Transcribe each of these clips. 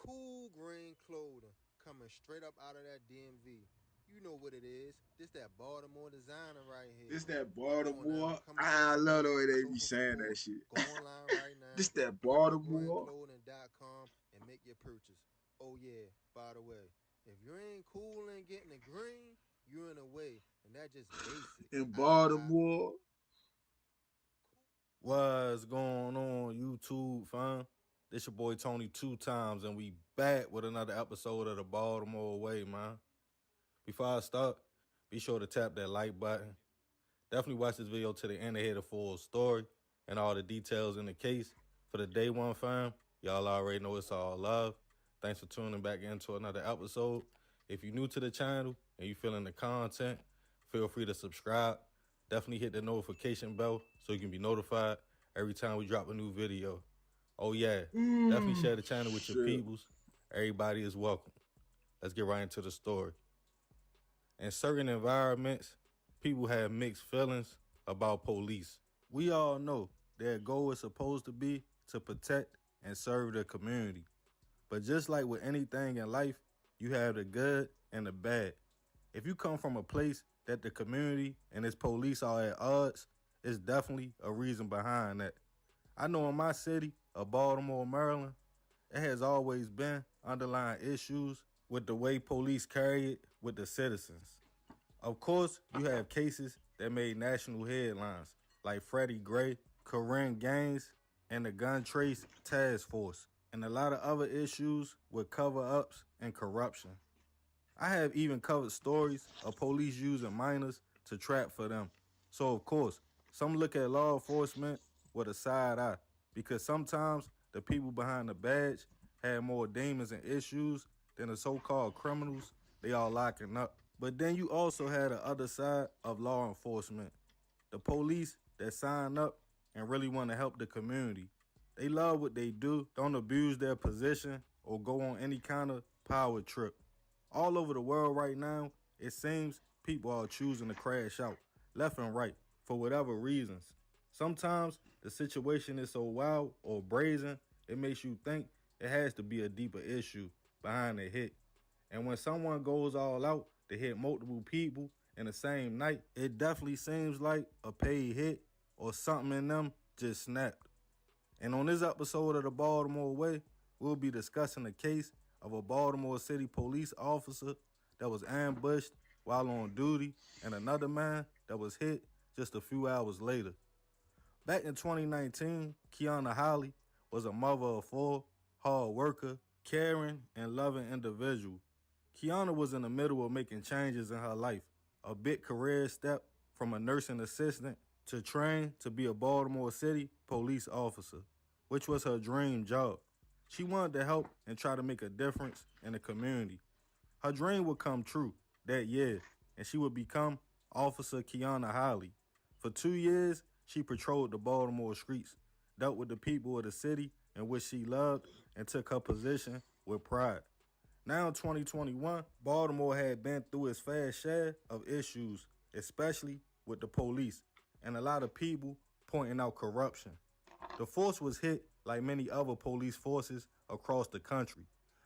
cool green clothing coming straight up out of that DMV. You know what it is. This that Baltimore designer right here. This that Come on now, Baltimore. come and I support. love the way they Show be some saying that support. shit. Go online right This now. that Baltimore. coolgreenclothing.com and make your purchase. Oh yeah, by the way, if you ain't cool and getting the green, you're in the way, and that just basic. In Ah, Baltimore. What's going on, YouTube, fam? This your boy Tony two times, and we back with another episode of the Baltimore Way, man. Before I start, be sure to tap that like button. Definitely watch this video to the end to hear the full story and all the details in the case. For the day one, fam, y'all already know it's all love. Thanks for tuning back into another episode. If you're new to the channel and you feeling the content, feel free to subscribe. Definitely hit the notification bell so you can be notified every time we drop a new video. Oh yeah, definitely share the channel with your Shit. peoples. Everybody is welcome. Let's get right into the story. In certain environments, people have mixed feelings about police. We all know their goal is supposed to be to protect and serve the community. But just like with anything in life, you have the good and the bad. If you come from a place that the community and its police are at odds, it's definitely a reason behind that. I know in my city of Baltimore, Maryland, it has always been underlying issues with the way police carry it with the citizens. Of course, you have cases that made national headlines, like Freddie Gray, Corinne Gaines, and the Gun Trace Task Force, and a lot of other issues with cover-ups and corruption. I have even covered stories of police using minors to trap for them. So of course, some look at law enforcement with a side eye because sometimes the people behind the badge had more demons and issues than the so-called criminals they are locking up. But then you also had the other side of law enforcement, the police that sign up and really want to help the community. They love what they do, don't abuse their position or go on any kind of power trip. All over the world right now, it seems people are choosing to crash out left and right for whatever reasons. Sometimes the situation is so wild or brazen, it makes you think it has to be a deeper issue behind the hit. And when someone goes all out to hit multiple people in the same night, it definitely seems like a paid hit or something in them just snapped. And on this episode of the Baltimore Way, we'll be discussing the case of a Baltimore City police officer that was ambushed while on duty and another man that was hit just a few hours later. Back in 2019, Kiana Holly was a mother of four, hard worker, caring, and loving individual. Kiana was in the middle of making changes in her life, a big career step from a nursing assistant to train to be a Baltimore City police officer, which was her dream job. She wanted to help and try to make a difference in the community. Her dream would come true that year, and she would become Officer Kiana Holly. For 2 years, she patrolled the Baltimore streets, dealt with the people of the city in which she loved, and took her position with pride. Now in 2021, Baltimore had been through its fair share of issues, especially with the police, and a lot of people pointing out corruption. The force was hit like many other police forces across the country.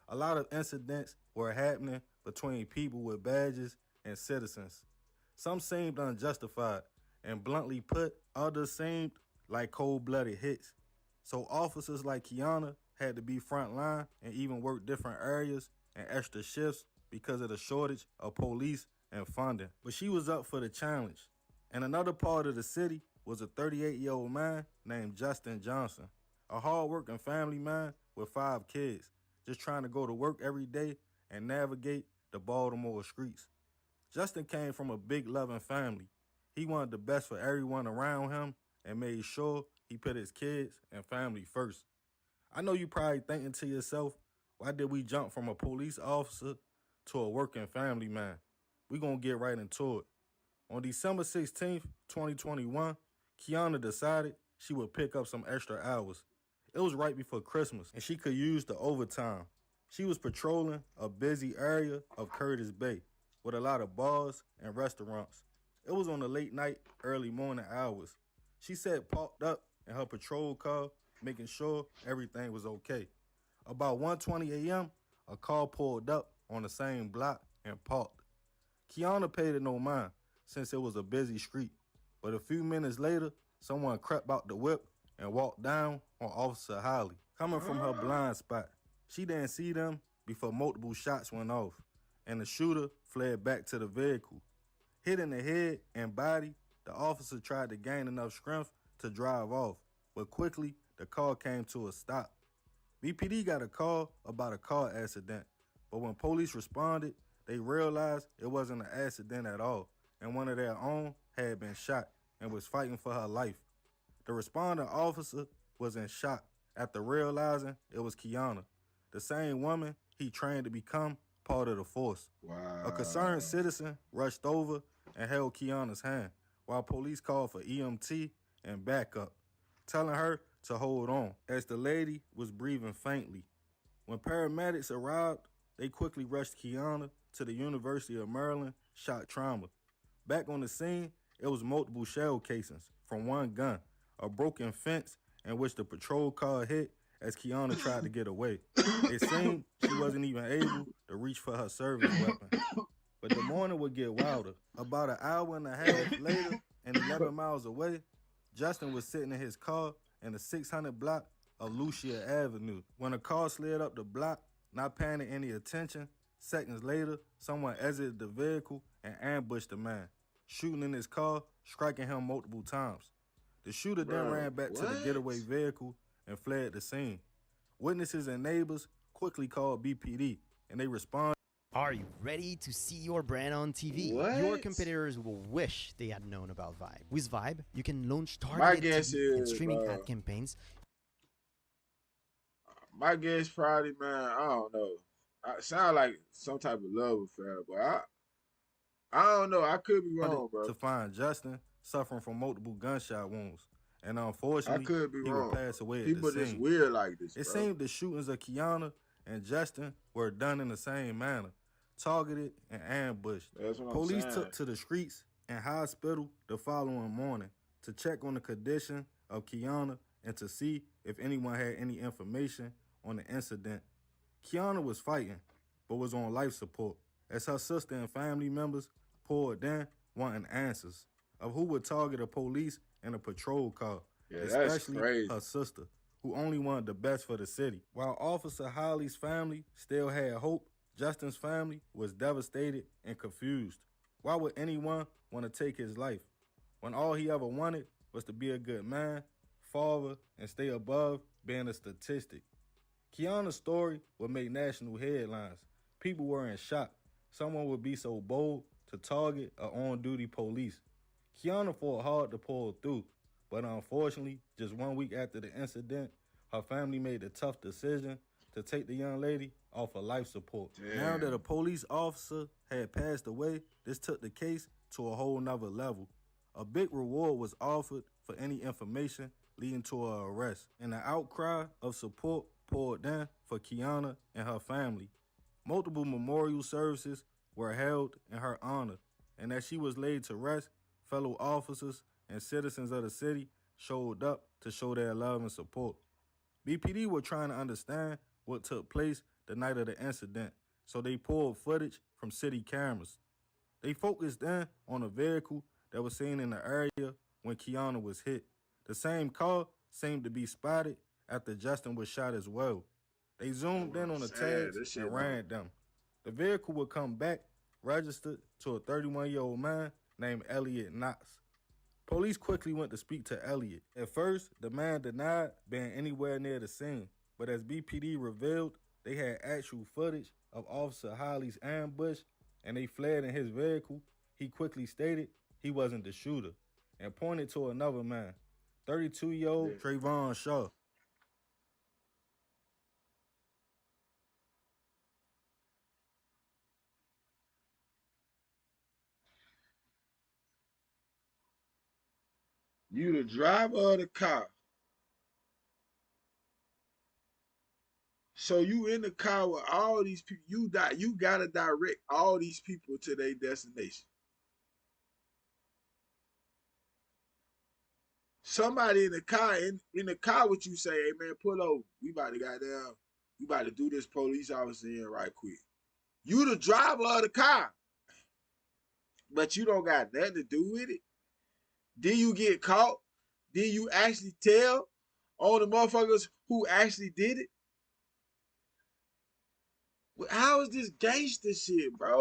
A lot of incidents were happening between people with badges and citizens. Some seemed unjustified, and bluntly put, others seemed like cold-blooded hits. So officers like Kiana had to be front line and even work different areas and extra shifts because of the shortage of police and funding. But she was up for the challenge. And another part of the city was a 38-year-old man named Justin Johnson, a hard-working family man with 5 kids, just trying to go to work every day and navigate the Baltimore streets. Justin came from a big loving family. He wanted the best for everyone around him and made sure he put his kids and family first. I know you probably thinking to yourself, why did we jump from a police officer to a working family man? We gonna get right into it. On December 16th, 2021, Kiana decided she would pick up some extra hours. It was right before Christmas, and she could use the overtime. She was patrolling a busy area of Curtis Bay with a lot of bars and restaurants. It was on the late night, early morning hours. She sat parked up in her patrol car, making sure everything was okay. About 1:20 a.m., a car pulled up on the same block and parked. Kiana paid it no mind since it was a busy street, but a few minutes later, someone crept out the whip and walked down on Officer Holly, coming from her blind spot. She didn't see them before multiple shots went off, and the shooter fled back to the vehicle. Hit in the head and body, the officer tried to gain enough strength to drive off, but quickly the car came to a stop. BPD got a call about a car accident, but when police responded, they realized it wasn't an accident at all, and one of their own had been shot and was fighting for her life. The responding officer was in shock after realizing it was Kiana, the same woman he trained to become part of the force. Wow. A concerned citizen rushed over and held Kiana's hand, while police called for EMT and backup, telling her to hold on as the lady was breathing faintly. When paramedics arrived, they quickly rushed Kiana to the University of Maryland shock trauma. Back on the scene, it was multiple shell casings from one gun, a broken fence in which the patrol car hit as Kiana tried to get away. It seemed she wasn't even able to reach for her service weapon. But the morning would get wilder. About an hour and a half later, and 11 miles away, Justin was sitting in his car in the 600 block of Lucia Avenue. When a car slid up the block, not paying it any attention, seconds later, someone exited the vehicle and ambushed the man, shooting in his car, striking him multiple times. The shooter then ran back to the getaway vehicle and fled the scene. Witnesses and neighbors quickly called BPD, and they responded. Are you ready to see your brand on TV? What? Your competitors will wish they had known about Vibe. With Vibe, you can launch targeted TV and streaming ad campaigns. My guess Friday, man. I don't know. I sound like some type of love affair, but I don't know. I could be wrong, bro. To find Justin suffering from multiple gunshot wounds, and unfortunately, I could be he wrong. would pass away People at the just scene. weird like this. It bro. seemed the shootings of Kiana and Justin were done in the same manner, targeted and ambushed. That's what Police I'm saying. took to the streets and hospital the following morning to check on the condition of Kiana and to see if anyone had any information on the incident. Kiana was fighting, but was on life support as her sister and family members poured in wanting answers of who would target a police in a patrol car, Yeah, that's especially crazy. her sister, who only wanted the best for the city. While Officer Holly's family still had hope, Justin's family was devastated and confused. Why would anyone want to take his life when all he ever wanted was to be a good man, father, and stay above being a statistic? Kiana's story would make national headlines. People were in shock. Someone would be so bold to target an on-duty police. Kiana fought hard to pull through, but unfortunately, just 1 week after the incident, her family made the tough decision to take the young lady off of life support. Damn. Now that a police officer had passed away, this took the case to a whole nother level. A big reward was offered for any information leading to her arrest, and the outcry of support poured in for Kiana and her family. Multiple memorial services were held in her honor, and as she was laid to rest, fellow officers and citizens of the city showed up to show their love and support. BPD were trying to understand what took place the night of the incident, so they pulled footage from city cameras. They focused in on a vehicle that was seen in the area when Kiana was hit. The same car seemed to be spotted after Justin was shot as well. They zoomed in on the tags and ran them. The vehicle would come back registered to a 31-year-old man named Elliot Knox. Police quickly went to speak to Elliot. At first, the man denied being anywhere near the scene, but as BPD revealed, they had actual footage of Officer Holly's ambush and they fled in his vehicle. He quickly stated he wasn't the shooter and pointed to another man, 32-year-old Trayvon Shaw. You the driver of the car. So you in the car with all these people. You gotta direct all these people to their destination. Somebody in the car with you say, "Hey man, pull over. We about to goddamn You about to do this police officer in right quick. You the driver of the car, but you don't got nothing to do with it. Then you get caught. Then you actually tell on the motherfuckers who actually did it. How is this gangster shit, bro?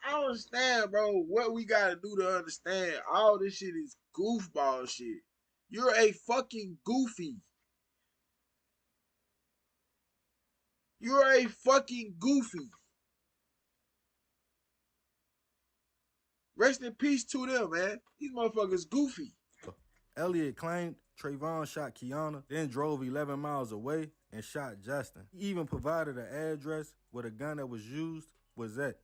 I don't understand, bro, what we gotta do to understand all this shit is goofball shit. You're a fucking goofy. You're a fucking goofy. Rest in peace to them, man. These motherfuckers goofy. Elliot claimed Trayvon shot Kiana, then drove 11 miles away and shot Justin. He even provided an address where the gun that was used was at.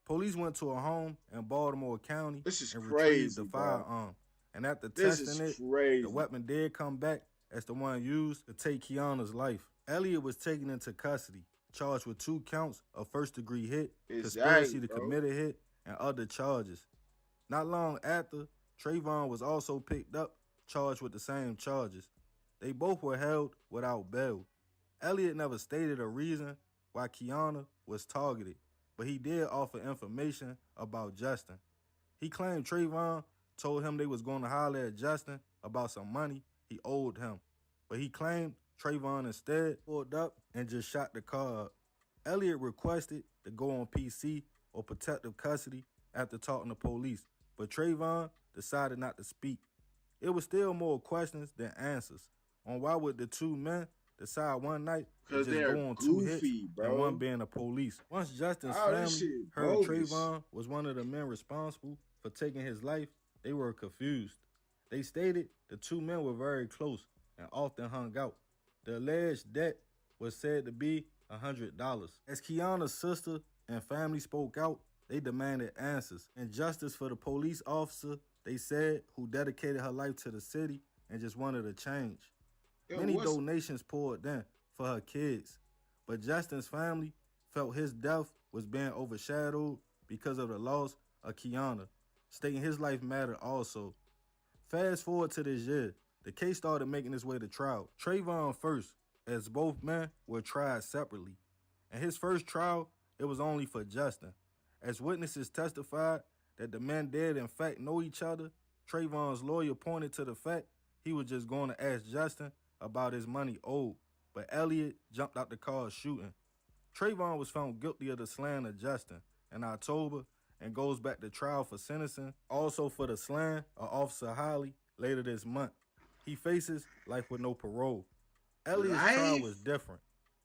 Police went to a home in Baltimore County and retrieved the firearm. And after testing it, the weapon did come back as the one used to take Kiana's life. Elliot was taken into custody, charged with 2 counts of first-degree hit, conspiracy to commit a hit, and other charges. Not long after, Trayvon was also picked up, charged with the same charges. They both were held without bail. Elliot never stated a reason why Kiana was targeted, but he did offer information about Justin. He claimed Trayvon told him they was going to holler at Justin about some money he owed him, but he claimed Trayvon instead pulled up and just shot the car up. Elliot requested to go on PC or protective custody after talking to police, but Trayvon decided not to speak. It was still more questions than answers on why would the 2 men decide one night to just go on 2 hits and one being the police. Once Justin's family heard Trayvon was one of the men responsible for taking his life, they were confused. They stated the 2 men were very close and often hung out. The alleged debt was said to be $100. As Kiana's sister and family spoke out, they demanded answers and justice for the police officer, they said, who dedicated her life to the city and just wanted a change. Many donations poured in for her kids, but Justin's family felt his death was being overshadowed because of the loss of Kiana, stating his life mattered also. Fast forward to this year, the case started making its way to trial. Trayvon first, as both men were tried separately. In his first trial, it was only for Justin. As witnesses testified that the men did in fact know each other, Trayvon's lawyer pointed to the fact he was just going to ask Justin about his money owed, but Elliot jumped out the car shooting. Trayvon was found guilty of the slaying of Justin in October and goes back to trial for sentencing, also for the slaying of Officer Holly later this month. He faces life with no parole. Elliot's trial was different.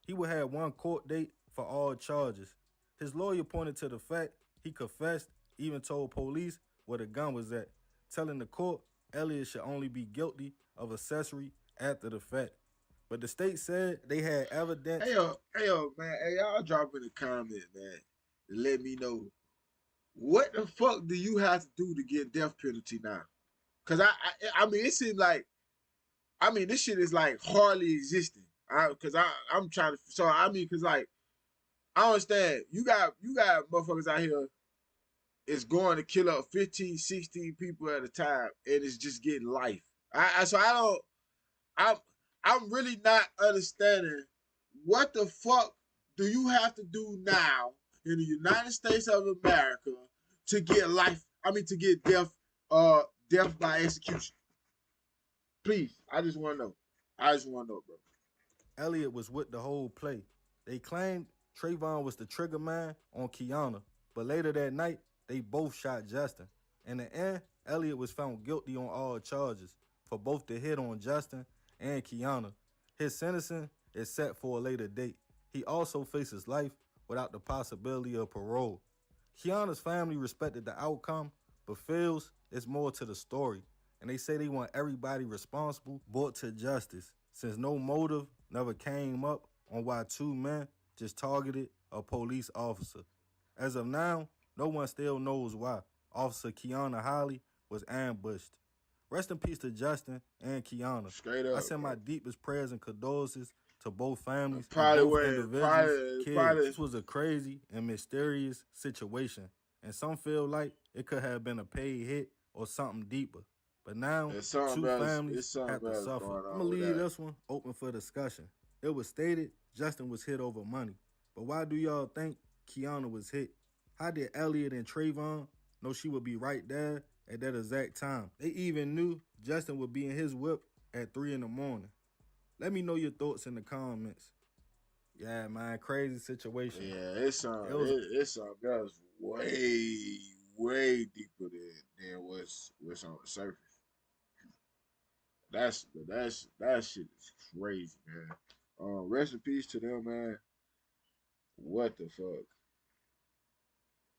He would have 1 court date for all charges. His lawyer pointed to the fact he confessed, even told police where the gun was at, telling the court Elliot should only be guilty of accessory after the fact. But the state said they had evidence. Hey yo, man. Hey, y'all drop in the comment, man, and let me know what the fuck do you have to do to get death penalty now? Cause I mean, it seems like, I mean, this shit is like hardly existing. I'm trying to, so I mean, cause like, I understand you got motherfuckers out here is going to kill up 15, 16 people at a time, and it's just getting life. I'm really not understanding what the fuck do you have to do now in the United States of America to get life? I mean, to get death by execution. Please, I just want to know. Bro. Elliot was with the whole play. They claimed Trayvon was the trigger man on Kiana, but later that night, they both shot Justin. In the end, Elliot was found guilty on all charges for both the hit on Justin and Kiana. His sentencing is set for a later date. He also faces life without the possibility of parole. Kiana's family respected the outcome, but feels it's more to the story, and they say they want everybody responsible brought to justice, since no motive never came up on why 2 men just targeted a police officer. As of now, no one still knows why Officer Kiana Holly was ambushed. Rest in peace to Justin and Kiana. Straight up, I send my deepest prayers and condolences to both families and both individuals, kids. This was a crazy and mysterious situation, and some feel like it could have been a paid hit or something deeper. But now, 2 families have to suffer. I'm going to leave this one open for discussion. It was stated Justin was hit over money. But why do y'all think Kiana was hit? How did Elliot and Trayvon know she would be right there at that exact time? They even knew Justin would be in his whip at 3 in the morning. Let me know your thoughts in the comments. Yeah, man, crazy situation. Yeah, it's something. It was It's something that's way deeper than what's on the surface. That shit is crazy, man. Rest in peace to them, man. What the fuck?